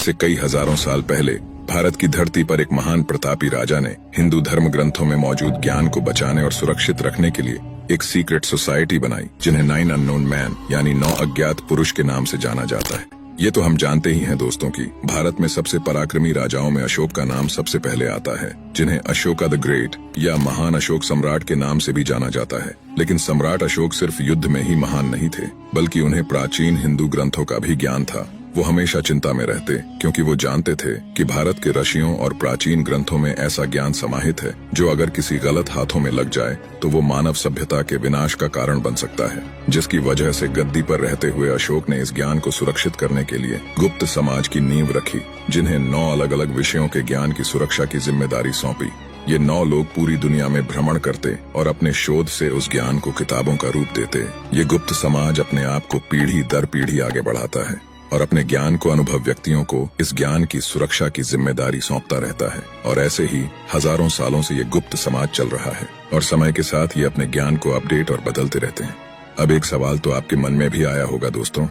से कई हजारों साल पहले भारत की धरती पर एक महान प्रतापी राजा ने हिंदू धर्म ग्रंथों में मौजूद ज्ञान को बचाने और सुरक्षित रखने के लिए एक सीक्रेट सोसाइटी बनाई, जिन्हें 9 अननोन मैन यानी 9 अज्ञात पुरुष के नाम से जाना जाता है। ये तो हम जानते ही हैं दोस्तों कि भारत में सबसे पराक्रमी राजाओं में अशोक का नाम सबसे पहले आता है, जिन्हें अशोका द ग्रेट या महान अशोक सम्राट के नाम से भी जाना जाता है। लेकिन सम्राट अशोक सिर्फ युद्ध में ही महान नहीं थे, बल्कि उन्हें प्राचीन हिंदू ग्रंथों का भी ज्ञान था। वो हमेशा चिंता में रहते, क्योंकि वो जानते थे कि भारत के ऋषियों और प्राचीन ग्रंथों में ऐसा ज्ञान समाहित है जो अगर किसी गलत हाथों में लग जाए तो वो मानव सभ्यता के विनाश का कारण बन सकता है। जिसकी वजह से गद्दी पर रहते हुए अशोक ने इस ज्ञान को सुरक्षित करने के लिए गुप्त समाज की नींव रखी, जिन्हें 9 अलग अलग विषयों के ज्ञान की सुरक्षा की जिम्मेदारी सौंपी। ये 9 लोग पूरी दुनिया में भ्रमण करते और अपने शोध से उस ज्ञान को किताबों का रूप देते। ये गुप्त समाज अपने आप को पीढ़ी दर पीढ़ी आगे बढ़ाता है और अपने ज्ञान को अनुभव व्यक्तियों को इस ज्ञान की सुरक्षा की जिम्मेदारी सौंपता रहता है। और ऐसे ही हजारों सालों से ये गुप्त समाज चल रहा है और समय के साथ ये अपने ज्ञान को अपडेट और बदलते रहते हैं। अब एक सवाल तो आपके मन में भी आया होगा दोस्तों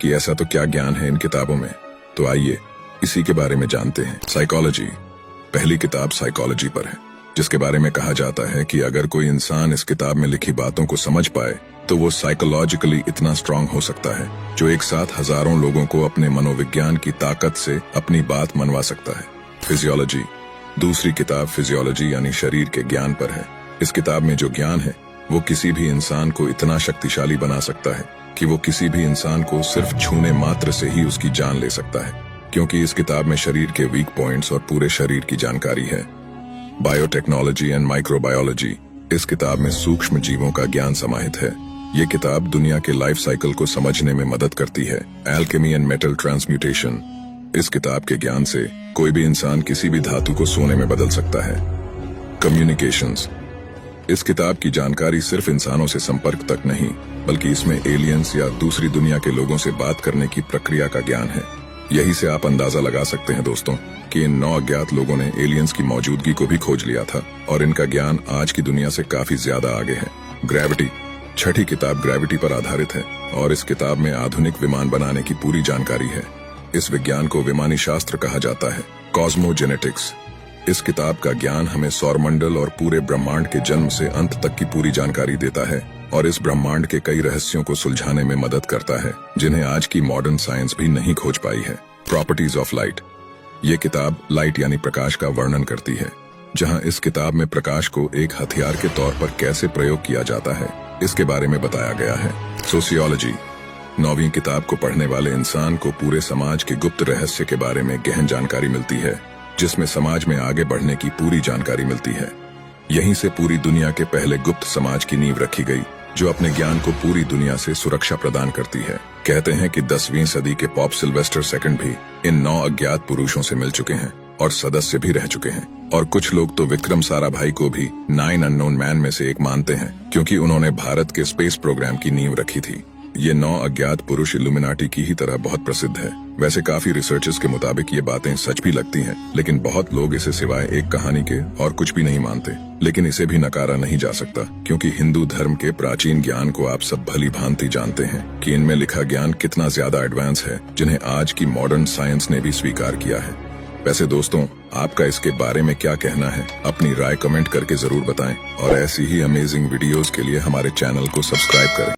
कि ऐसा तो क्या ज्ञान है इन किताबों में। तो आइए इसी के बारे में जानते हैं। साइकोलॉजी। पहली किताब साइकोलॉजी पर है, जिसके बारे में कहा जाता है कि अगर कोई इंसान इस किताब में लिखी बातों को समझ पाए तो वो साइकोलॉजिकली इतना स्ट्रांग हो सकता है जो एक साथ हजारों लोगों को अपने मनोविज्ञान की ताकत से अपनी बात मनवा सकता है। फिजियोलॉजी। दूसरी किताब फिजियोलॉजी यानी शरीर के ज्ञान पर है। इस किताब में जो ज्ञान है वो किसी भी इंसान को इतना शक्तिशाली बना सकता है कि वो किसी भी इंसान को सिर्फ छूने मात्र से ही उसकी जान ले सकता है, क्योंकि इस किताब में शरीर के वीक पॉइंट्स और पूरे शरीर की जानकारी है। Biotechnology and microbiology. इस किताब में सूक्ष्म जीवों का ज्ञान समाहित है। ये किताब दुनिया के लाइफ साइकिल को समझने में मदद करती है। Alchemy and metal transmutation. इस किताब के ज्ञान से कोई भी इंसान किसी भी धातु को सोने में बदल सकता है। कम्युनिकेशंस। इस किताब की जानकारी सिर्फ इंसानों से संपर्क तक नहीं, बल्कि इसमें एलियंस या दूसरी दुनिया के लोगों से बात करने की प्रक्रिया का ज्ञान है। यही से आप अंदाजा लगा सकते हैं दोस्तों कि इन 9 अज्ञात लोगों ने एलियंस की मौजूदगी को भी खोज लिया था और इनका ज्ञान आज की दुनिया से काफी ज्यादा आगे है। ग्रेविटी। छठी किताब ग्रेविटी पर आधारित है और इस किताब में आधुनिक विमान बनाने की पूरी जानकारी है। इस विज्ञान को विमानी शास्त्र कहा जाता है। कॉस्मोजेनेटिक्स। इस किताब का ज्ञान हमें सौरमंडल और पूरे ब्रह्मांड के जन्म से अंत तक की पूरी जानकारी देता है और इस ब्रह्मांड के कई रहस्यों को सुलझाने में मदद करता है, जिन्हें आज की मॉडर्न साइंस भी नहीं खोज पाई है। Properties of light. ये किताब लाइट यानी प्रकाश का वर्णन करती है, जहां इस किताब में प्रकाश को एक हथियार के तौर पर कैसे प्रयोग किया जाता है इसके बारे में बताया गया है। सोशियोलॉजी। 9वीं किताब को पढ़ने वाले इंसान को पूरे समाज के गुप्त रहस्य के बारे में गहन जानकारी मिलती है, जिसमें समाज में आगे बढ़ने की पूरी जानकारी मिलती है। यहीं से पूरी दुनिया के पहले गुप्त समाज की नींव रखी गई, जो अपने ज्ञान को पूरी दुनिया से सुरक्षा प्रदान करती है। कहते हैं कि 10वीं सदी के पॉप सिल्वेस्टर सेकंड भी इन 9 अज्ञात पुरुषों से मिल चुके हैं और सदस्य भी रह चुके हैं। और कुछ लोग तो विक्रम साराभाई को भी 9 अननोन मैन में से एक मानते हैं, क्योंकि उन्होंने भारत के स्पेस प्रोग्राम की नींव रखी थी। ये 9 अज्ञात पुरुष इल्यूमिनाटी की ही तरह बहुत प्रसिद्ध है। वैसे काफी रिसर्चर्स के मुताबिक ये बातें सच भी लगती हैं, लेकिन बहुत लोग इसे सिवाय एक कहानी के और कुछ भी नहीं मानते। लेकिन इसे भी नकारा नहीं जा सकता, क्योंकि हिंदू धर्म के प्राचीन ज्ञान को आप सब भली भांति जानते हैं कि इनमें लिखा ज्ञान कितना ज्यादा एडवांस है, जिन्हें आज की मॉडर्न साइंस ने भी स्वीकार किया है। वैसे दोस्तों, आपका इसके बारे में क्या कहना है? अपनी राय कमेंट करके जरूर बताएं और ऐसी ही अमेजिंग वीडियोस के लिए हमारे चैनल को सब्सक्राइब करें।